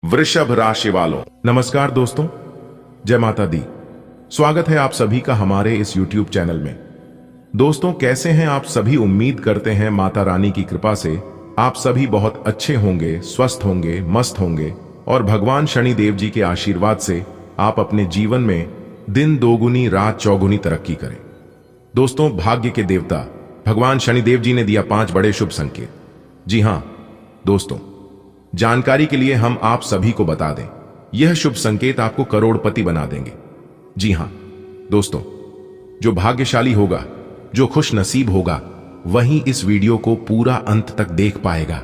वृषभ राशि वालों, नमस्कार दोस्तों, जय माता दी। स्वागत है आप सभी का हमारे इस YouTube चैनल में। दोस्तों, कैसे हैं आप सभी? उम्मीद करते हैं माता रानी की कृपा से आप सभी बहुत अच्छे होंगे, स्वस्थ होंगे, मस्त होंगे और भगवान शनिदेव जी के आशीर्वाद से आप अपने जीवन में दिन दोगुनी रात चौगुनी तरक्की करें। दोस्तों, भाग्य के देवता भगवान शनिदेव जी ने दिया 5 बड़े शुभ संकेत। जी हां दोस्तों, जानकारी के लिए हम आप सभी को बता दें, यह शुभ संकेत आपको करोड़पति बना देंगे। जी हां दोस्तों, जो भाग्यशाली होगा, जो खुश नसीब होगा, वही इस वीडियो को पूरा अंत तक देख पाएगा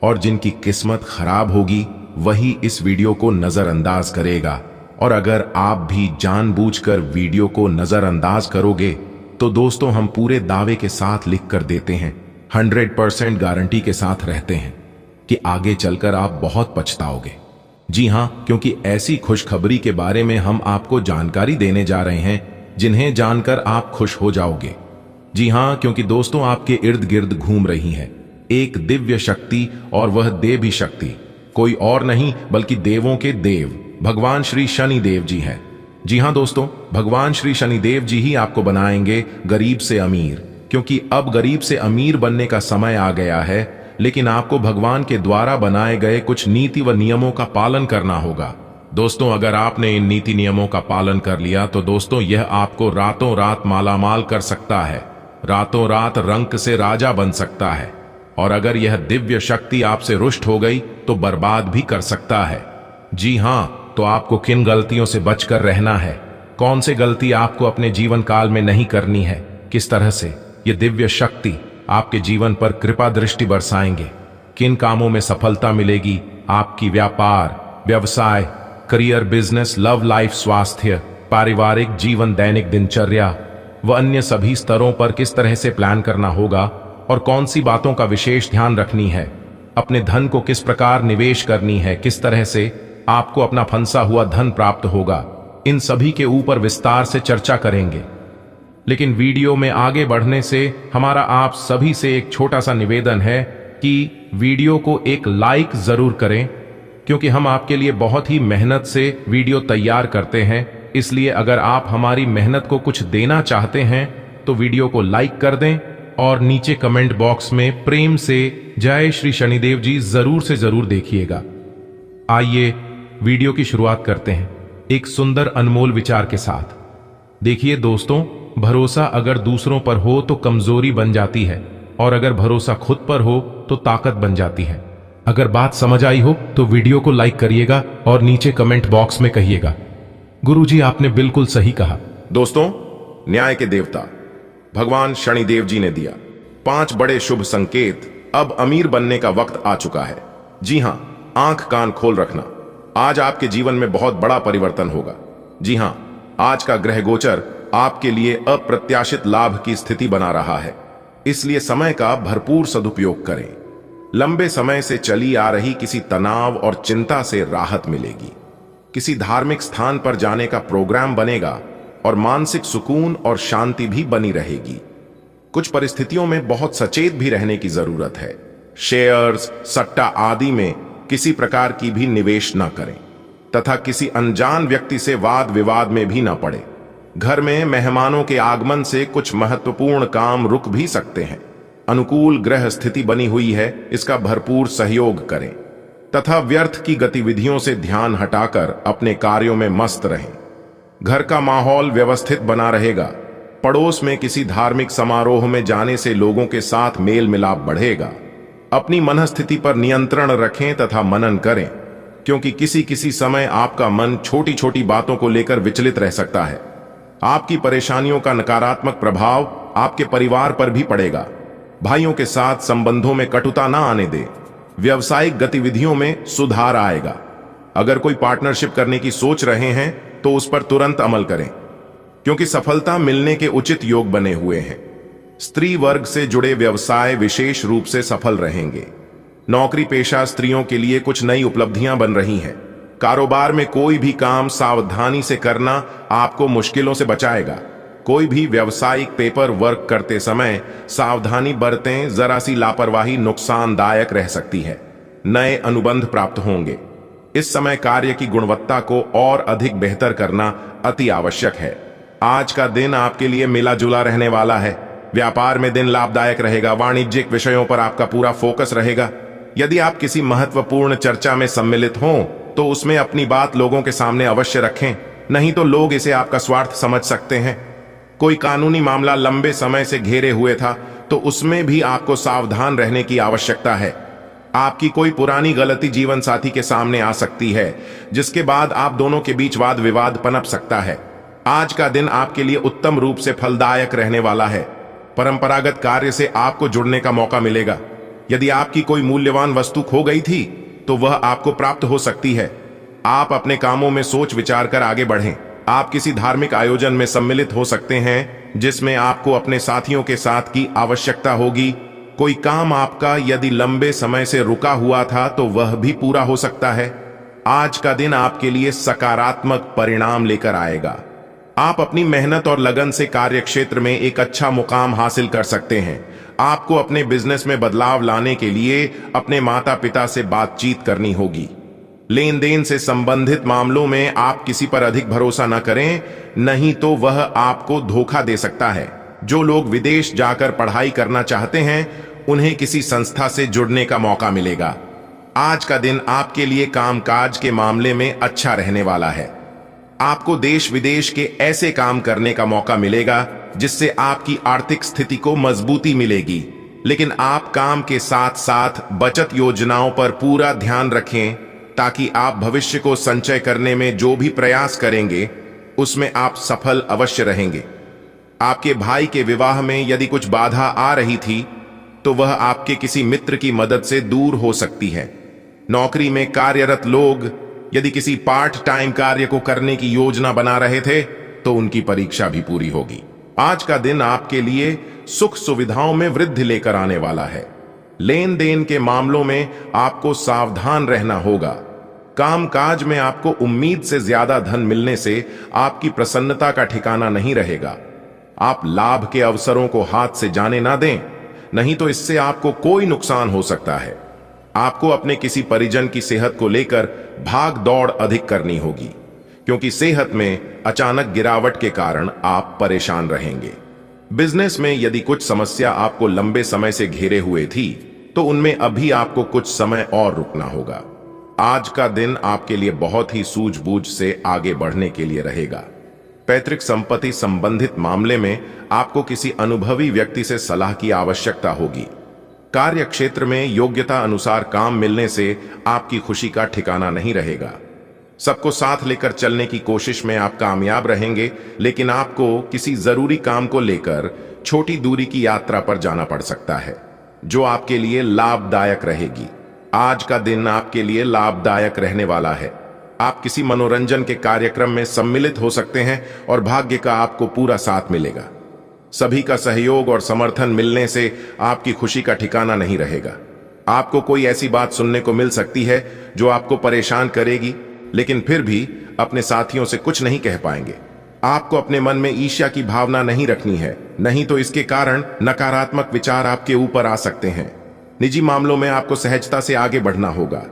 और जिनकी किस्मत खराब होगी वही इस वीडियो को नजरअंदाज करेगा। और अगर आप भी जानबूझकर वीडियो को नजरअंदाज करोगे तो दोस्तों, हम पूरे दावे के साथ लिख कर देते हैं, 100% गारंटी के साथ रहते हैं कि आगे चलकर आप बहुत पछताओगे। जी हां, क्योंकि ऐसी खुशखबरी के बारे में हम आपको जानकारी देने जा रहे हैं जिन्हें जानकर आप खुश हो जाओगे। जी हां, क्योंकि दोस्तों, आपके इर्द गिर्द घूम रही है एक दिव्य शक्ति, और वह देवी शक्ति कोई और नहीं बल्कि देवों के देव भगवान श्री शनिदेव जी हैं। जी हां दोस्तों, भगवान श्री शनिदेव जी ही आपको बनाएंगे गरीब से अमीर, क्योंकि अब गरीब से अमीर बनने का समय आ गया है। लेकिन आपको भगवान के द्वारा बनाए गए कुछ नीति व नियमों का पालन करना होगा। दोस्तों, अगर आपने इन नीति नियमों का पालन कर लिया तो दोस्तों, यह आपको रातों रात मालामाल कर सकता है, रातों रात रंक से राजा बन सकता है। और अगर यह दिव्य शक्ति आपसे रुष्ट हो गई तो बर्बाद भी कर सकता है। जी हां, तो आपको किन गलतियों से बचकर रहना है? कौन सी गलती आपको अपने जीवन काल में नहीं करनी है? किस तरह से यह दिव्य शक्ति आपके जीवन पर कृपा दृष्टि बरसाएंगे? किन कामों में सफलता मिलेगी? आपकी व्यापार, व्यवसाय, करियर, बिजनेस, लव लाइफ, स्वास्थ्य, पारिवारिक जीवन, दैनिक दिनचर्या व अन्य सभी स्तरों पर किस तरह से प्लान करना होगा और कौन सी बातों का विशेष ध्यान रखनी है? अपने धन को किस प्रकार निवेश करनी है? किस तरह से आपको अपना फंसा हुआ धन प्राप्त होगा? इन सभी के ऊपर विस्तार से चर्चा करेंगे। लेकिन वीडियो में आगे बढ़ने से हमारा आप सभी से एक छोटा सा निवेदन है कि वीडियो को एक लाइक जरूर करें, क्योंकि हम आपके लिए बहुत ही मेहनत से वीडियो तैयार करते हैं। इसलिए अगर आप हमारी मेहनत को कुछ देना चाहते हैं तो वीडियो को लाइक कर दें और नीचे कमेंट बॉक्स में प्रेम से जय श्री शनिदेव जी जरूर से जरूर देखिएगा। आइए वीडियो की शुरुआत करते हैं एक सुंदर अनमोल विचार के साथ। देखिए दोस्तों, भरोसा अगर दूसरों पर हो तो कमजोरी बन जाती है, और अगर भरोसा खुद पर हो तो ताकत बन जाती है। अगर बात समझ आई हो तो वीडियो को लाइक करिएगा और नीचे कमेंट बॉक्स में कहिएगा, गुरुजी आपने बिल्कुल सही कहा। दोस्तों, न्याय के देवता भगवान शनिदेव जी ने दिया 5 बड़े शुभ संकेत। अब अमीर बनने का वक्त आ चुका है। जी हां, आंख कान खोल रखना, आज आपके जीवन में बहुत बड़ा परिवर्तन होगा। जी हां, आज का ग्रह गोचर आपके लिए अप्रत्याशित लाभ की स्थिति बना रहा है, इसलिए समय का भरपूर सदुपयोग करें। लंबे समय से चली आ रही किसी तनाव और चिंता से राहत मिलेगी। किसी धार्मिक स्थान पर जाने का प्रोग्राम बनेगा और मानसिक सुकून और शांति भी बनी रहेगी। कुछ परिस्थितियों में बहुत सचेत भी रहने की जरूरत है। शेयर्स, सट्टा आदि में किसी प्रकार की भी निवेश न करें तथा किसी अनजान व्यक्ति से वाद विवाद में भी न पड़े। घर में मेहमानों के आगमन से कुछ महत्वपूर्ण काम रुक भी सकते हैं। अनुकूल ग्रह स्थिति बनी हुई है, इसका भरपूर सहयोग करें तथा व्यर्थ की गतिविधियों से ध्यान हटाकर अपने कार्यों में मस्त रहें। घर का माहौल व्यवस्थित बना रहेगा। पड़ोस में किसी धार्मिक समारोह में जाने से लोगों के साथ मेल मिलाप बढ़ेगा। अपनी मनस्थिति पर नियंत्रण रखें तथा मनन करें, क्योंकि किसी किसी समय आपका मन छोटी छोटी बातों को लेकर विचलित रह सकता है। आपकी परेशानियों का नकारात्मक प्रभाव आपके परिवार पर भी पड़ेगा। भाइयों के साथ संबंधों में कटुता ना आने दें। व्यावसायिक गतिविधियों में सुधार आएगा। अगर कोई पार्टनरशिप करने की सोच रहे हैं तो उस पर तुरंत अमल करें, क्योंकि सफलता मिलने के उचित योग बने हुए हैं। स्त्री वर्ग से जुड़े व्यवसाय विशेष रूप से सफल रहेंगे। नौकरी पेशा स्त्रियों के लिए कुछ नई उपलब्धियां बन रही हैं। कारोबार में कोई भी काम सावधानी से करना आपको मुश्किलों से बचाएगा। कोई भी व्यावसायिक पेपर वर्क करते समय सावधानी बरतें, जरा सी लापरवाही नुकसानदायक रह सकती है। नए अनुबंध प्राप्त होंगे। इस समय कार्य की गुणवत्ता को और अधिक बेहतर करना अति आवश्यक है। आज का दिन आपके लिए मिला जुला रहने वाला है। व्यापार में दिन लाभदायक रहेगा। वाणिज्यिक विषयों पर आपका पूरा फोकस रहेगा। यदि आप किसी महत्वपूर्ण चर्चा में सम्मिलित हों तो उसमें अपनी बात लोगों के सामने अवश्य रखें, नहीं तो लोग इसे आपका स्वार्थ समझ सकते हैं। कोई कानूनी मामला लंबे समय से घेरे हुए था तो उसमें भी आपको सावधान रहने की आवश्यकता है। आपकी कोई पुरानी गलती जीवन साथी के सामने आ सकती है, जिसके बाद आप दोनों के बीच वाद विवाद पनप सकता है। आज का दिन आपके लिए उत्तम रूप से फलदायक रहने वाला है। परंपरागत कार्य से आपको जुड़ने का मौका मिलेगा। यदि आपकी कोई मूल्यवान वस्तु खो गई थी तो वह आपको प्राप्त हो सकती है। आप अपने कामों में सोच विचार कर आगे बढ़ें। आप किसी धार्मिक आयोजन में सम्मिलित हो सकते हैं जिसमें आपको अपने साथियों के साथ की आवश्यकता होगी। कोई काम आपका यदि लंबे समय से रुका हुआ था तो वह भी पूरा हो सकता है। आज का दिन आपके लिए सकारात्मक परिणाम लेकर आएगा। आप अपनी मेहनत और लगन से कार्य क्षेत्र में एक अच्छा मुकाम हासिल कर सकते हैं। आपको अपने बिजनेस में बदलाव लाने के लिए अपने माता पिता से बातचीत करनी होगी। लेन देन से संबंधित मामलों में आप किसी पर अधिक भरोसा न करें, नहीं तो वह आपको धोखा दे सकता है। जो लोग विदेश जाकर पढ़ाई करना चाहते हैं उन्हें किसी संस्था से जुड़ने का मौका मिलेगा। आज का दिन आपके लिए कामकाज के मामले में अच्छा रहने वाला है। आपको देश विदेश के ऐसे काम करने का मौका मिलेगा जिससे आपकी आर्थिक स्थिति को मजबूती मिलेगी। लेकिन आप काम के साथ साथ बचत योजनाओं पर पूरा ध्यान रखें ताकि आप भविष्य को संचय करने में जो भी प्रयास करेंगे उसमें आप सफल अवश्य रहेंगे। आपके भाई के विवाह में यदि कुछ बाधा आ रही थी तो वह आपके किसी मित्र की मदद से दूर हो सकती है। नौकरी में कार्यरत लोग यदि किसी पार्ट टाइम कार्य को करने की योजना बना रहे थे तो उनकी परीक्षा भी पूरी होगी। आज का दिन आपके लिए सुख सुविधाओं में वृद्धि लेकर आने वाला है। लेन देन के मामलों में आपको सावधान रहना होगा। कामकाज में आपको उम्मीद से ज्यादा धन मिलने से आपकी प्रसन्नता का ठिकाना नहीं रहेगा। आप लाभ के अवसरों को हाथ से जाने ना दें, नहीं तो इससे आपको कोई नुकसान हो सकता है। आपको अपने किसी परिजन की सेहत को लेकर भाग दौड़ अधिक करनी होगी, क्योंकि सेहत में अचानक गिरावट के कारण आप परेशान रहेंगे। बिजनेस में यदि कुछ समस्या आपको लंबे समय से घेरे हुए थी तो उनमें अभी आपको कुछ समय और रुकना होगा। आज का दिन आपके लिए बहुत ही सूझबूझ से आगे बढ़ने के लिए रहेगा। पैतृक संपत्ति संबंधित मामले में आपको किसी अनुभवी व्यक्ति से सलाह की आवश्यकता होगी। कार्य क्षेत्र में योग्यता अनुसार काम मिलने से आपकी खुशी का ठिकाना नहीं रहेगा। सबको साथ लेकर चलने की कोशिश में आप कामयाब रहेंगे, लेकिन आपको किसी जरूरी काम को लेकर छोटी दूरी की यात्रा पर जाना पड़ सकता है जो आपके लिए लाभदायक रहेगी। आज का दिन आपके लिए लाभदायक रहने वाला है। आप किसी मनोरंजन के कार्यक्रम में सम्मिलित हो सकते हैं और भाग्य का आपको पूरा साथ मिलेगा। सभी का सहयोग और समर्थन मिलने से आपकी खुशी का ठिकाना नहीं रहेगा। आपको कोई ऐसी बात सुनने को मिल सकती है जो आपको परेशान करेगी, लेकिन फिर भी अपने साथियों से कुछ नहीं कह पाएंगे। आपको अपने मन में ईर्ष्या की भावना नहीं रखनी है, नहीं तो इसके कारण नकारात्मक विचार आपके ऊपर आ सकते हैं। निजी मामलों में आपको सहजता से आगे बढ़ना होगा।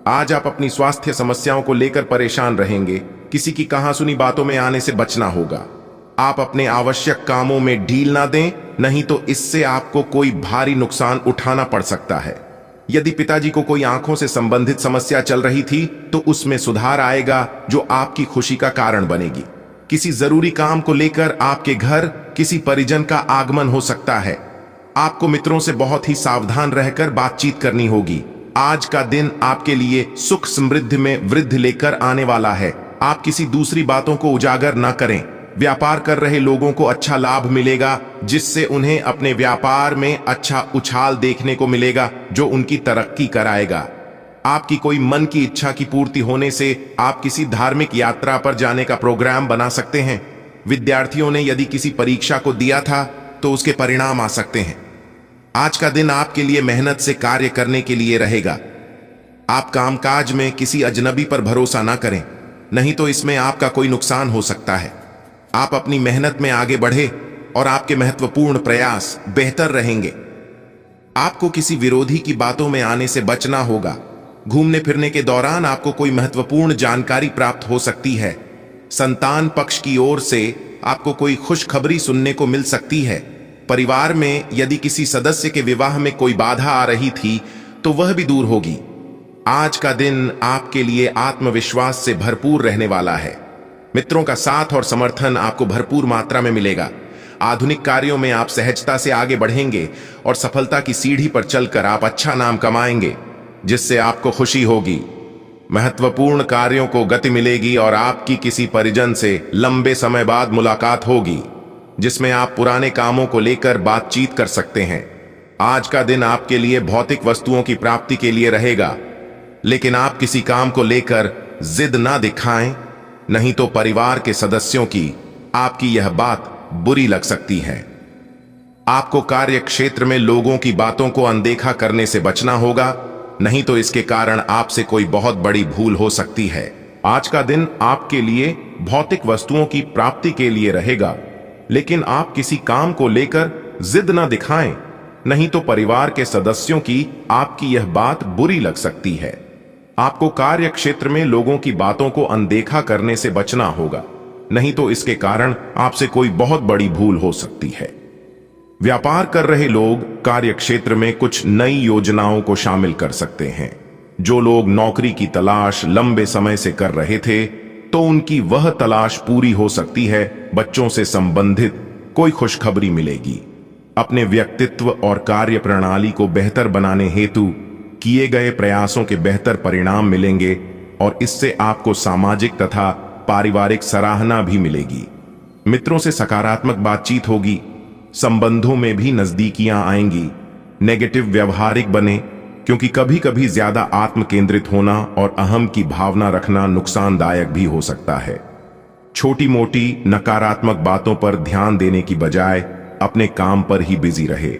आज आप अपनी स्वास्थ्य समस्याओं को लेकर परेशान रहेंगे। किसी की कहासुनी बातों में आने से बचना होगा। आप अपने आवश्यक कामों में ढील ना दें, नहीं तो इससे आपको कोई भारी नुकसान उठाना पड़ सकता है। यदि पिताजी को कोई आंखों से संबंधित समस्या चल रही थी तो उसमें सुधार आएगा जो आपकी खुशी का कारण बनेगी। किसी जरूरी काम को लेकर आपके घर किसी परिजन का आगमन हो सकता है। आपको मित्रों से बहुत ही सावधान रहकर बातचीत करनी होगी। आज का दिन आपके लिए सुख समृद्धि में वृद्धि लेकर आने वाला है। आप किसी दूसरी बातों को उजागर न करें। व्यापार कर रहे लोगों को अच्छा लाभ मिलेगा, जिससे उन्हें अपने व्यापार में अच्छा उछाल देखने को मिलेगा जो उनकी तरक्की कराएगा। आपकी कोई मन की इच्छा की पूर्ति होने से आप किसी धार्मिक यात्रा पर जाने का प्रोग्राम बना सकते हैं। विद्यार्थियों ने यदि किसी परीक्षा को दिया था तो उसके परिणाम आ सकते हैं। आज का दिन आपके लिए मेहनत से कार्य करने के लिए रहेगा। आप कामकाज में किसी अजनबी पर भरोसा ना करें, नहीं तो इसमें आपका कोई नुकसान हो सकता है। आप अपनी मेहनत में आगे बढ़े और आपके महत्वपूर्ण प्रयास बेहतर रहेंगे। आपको किसी विरोधी की बातों में आने से बचना होगा। घूमने फिरने के दौरान आपको कोई महत्वपूर्ण जानकारी प्राप्त हो सकती है। संतान पक्ष की ओर से आपको कोई खुशखबरी सुनने को मिल सकती है। परिवार में यदि किसी सदस्य के विवाह में कोई बाधा आ रही थी तो वह भी दूर होगी। आज का दिन आपके लिए आत्मविश्वास से भरपूर रहने वाला है। मित्रों का साथ और समर्थन आपको भरपूर मात्रा में मिलेगा। आधुनिक कार्यों में आप सहजता से आगे बढ़ेंगे और सफलता की सीढ़ी पर चलकर आप अच्छा नाम कमाएंगे, जिससे आपको खुशी होगी। महत्वपूर्ण कार्यों को गति मिलेगी और आपकी किसी परिजन से लंबे समय बाद मुलाकात होगी, जिसमें आप पुराने कामों को लेकर बातचीत कर सकते हैं। आज का दिन आपके लिए भौतिक वस्तुओं की प्राप्ति के लिए रहेगा, लेकिन आप किसी काम को लेकर जिद ना दिखाएं, नहीं तो परिवार के सदस्यों की आपकी यह बात बुरी लग सकती है। आपको कार्य क्षेत्र में लोगों की बातों को अनदेखा करने से बचना होगा, नहीं तो इसके कारण आपसे कोई बहुत बड़ी भूल हो सकती है। आज का दिन आपके लिए भौतिक वस्तुओं की प्राप्ति के लिए रहेगा, लेकिन आप किसी काम को लेकर जिद ना दिखाएं, नहीं तो परिवार के सदस्यों की आपकी यह बात बुरी लग सकती है। आपको कार्य क्षेत्र में लोगों की बातों को अनदेखा करने से बचना होगा, नहीं तो इसके कारण आपसे कोई बहुत बड़ी भूल हो सकती है। व्यापार कर रहे लोग कार्य क्षेत्र में कुछ नई योजनाओं को शामिल कर सकते हैं। जो लोग नौकरी की तलाश लंबे समय से कर रहे थे, तो उनकी वह तलाश पूरी हो सकती है। बच्चों से संबंधित कोई खुशखबरी मिलेगी। अपने व्यक्तित्व और कार्य प्रणाली को बेहतर बनाने हेतु किए गए प्रयासों के बेहतर परिणाम मिलेंगे और इससे आपको सामाजिक तथा पारिवारिक सराहना भी मिलेगी। मित्रों से सकारात्मक बातचीत होगी। संबंधों में भी नजदीकियां आएंगी। नेगेटिव व्यवहारिक बने, क्योंकि कभी कभी ज्यादा आत्म केंद्रित होना और अहम की भावना रखना नुकसानदायक भी हो सकता है। छोटी मोटी नकारात्मक बातों पर ध्यान देने की बजाय अपने काम पर ही बिजी रहे।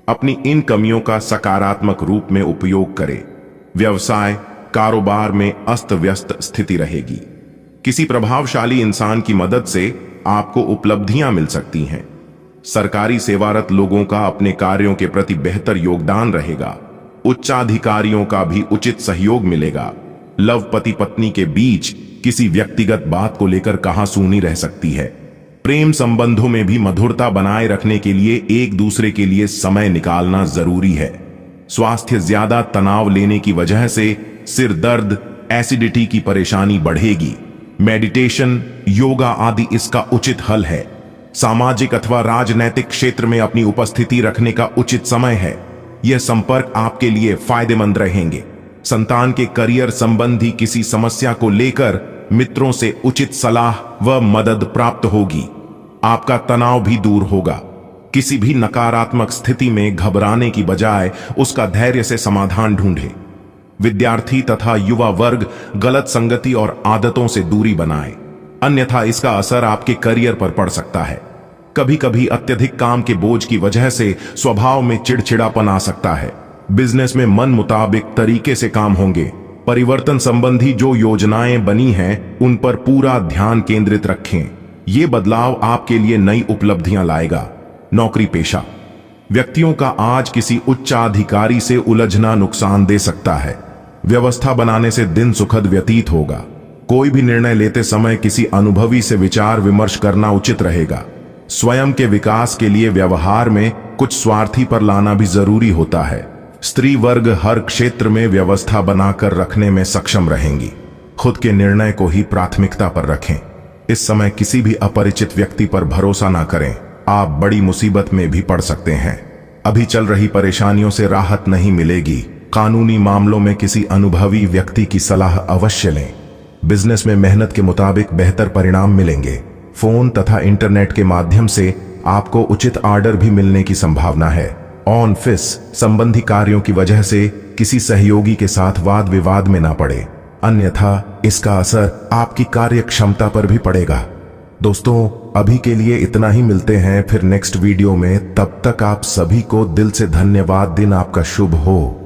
अपनी इन कमियों का सकारात्मक रूप में उपयोग करें। व्यवसाय कारोबार में अस्त व्यस्त स्थिति रहेगी। किसी प्रभावशाली इंसान की मदद से आपको उपलब्धियां मिल सकती हैं। सरकारी सेवारत लोगों का अपने कार्यों के प्रति बेहतर योगदान रहेगा। उच्चाधिकारियों का भी उचित सहयोग मिलेगा। लव पति पत्नी के बीच किसी व्यक्तिगत बात को लेकर कहासुनी रह सकती है। प्रेम संबंधों में भी मधुरता बनाए रखने के लिए एक दूसरे के लिए समय निकालना जरूरी है। स्वास्थ्य ज्यादा तनाव लेने की वजह से सिर दर्द, एसिडिटी की परेशानी बढ़ेगी। मेडिटेशन, योगा आदि इसका उचित हल है। सामाजिक अथवा राजनैतिक क्षेत्र में अपनी उपस्थिति रखने का उचित समय है। यह संपर्क आपके लिए फायदेमंद रहेंगे। संतान के करियर संबंधी किसी समस्या को लेकर मित्रों से उचित सलाह व मदद प्राप्त होगी। आपका तनाव भी दूर होगा। किसी भी नकारात्मक स्थिति में घबराने की बजाय उसका धैर्य से समाधान ढूंढे। विद्यार्थी तथा युवा वर्ग गलत संगति और आदतों से दूरी बनाए, अन्यथा इसका असर आपके करियर पर पड़ सकता है। कभी कभी अत्यधिक काम के बोझ की वजह से स्वभाव में चिड़चिड़ापन आ सकता है। बिजनेस में मन मुताबिक तरीके से काम होंगे। परिवर्तन संबंधी जो योजनाएं बनी हैं, उन पर पूरा ध्यान केंद्रित रखें। ये बदलाव आपके लिए नई उपलब्धियां लाएगा। नौकरी पेशा व्यक्तियों का आज किसी उच्चाधिकारी से उलझना नुकसान दे सकता है। व्यवस्था बनाने से दिन सुखद व्यतीत होगा। कोई भी निर्णय लेते समय किसी अनुभवी से विचार विमर्श करना उचित रहेगा। स्वयं के विकास के लिए व्यवहार में कुछ स्वार्थी पर लाना भी जरूरी होता है। स्त्री वर्ग हर क्षेत्र में व्यवस्था बनाकर रखने में सक्षम रहेंगी। खुद के निर्णय को ही प्राथमिकता पर रखें। इस समय किसी भी अपरिचित व्यक्ति पर भरोसा ना करें, आप बड़ी मुसीबत में भी पड़ सकते हैं। अभी चल रही परेशानियों से राहत नहीं मिलेगी। कानूनी मामलों में किसी अनुभवी व्यक्ति की सलाह अवश्य लें। बिजनेस में मेहनत के मुताबिक बेहतर परिणाम मिलेंगे। फोन तथा इंटरनेट के माध्यम से आपको उचित ऑर्डर भी मिलने की संभावना है। ऑफिस संबंधी कार्यों की वजह से किसी सहयोगी के साथ वाद विवाद में ना पड़े, अन्यथा इसका असर आपकी कार्य क्षमता पर भी पड़ेगा। दोस्तों, अभी के लिए इतना ही। मिलते हैं फिर नेक्स्ट वीडियो में। तब तक आप सभी को दिल से धन्यवाद। दिन आपका शुभ हो।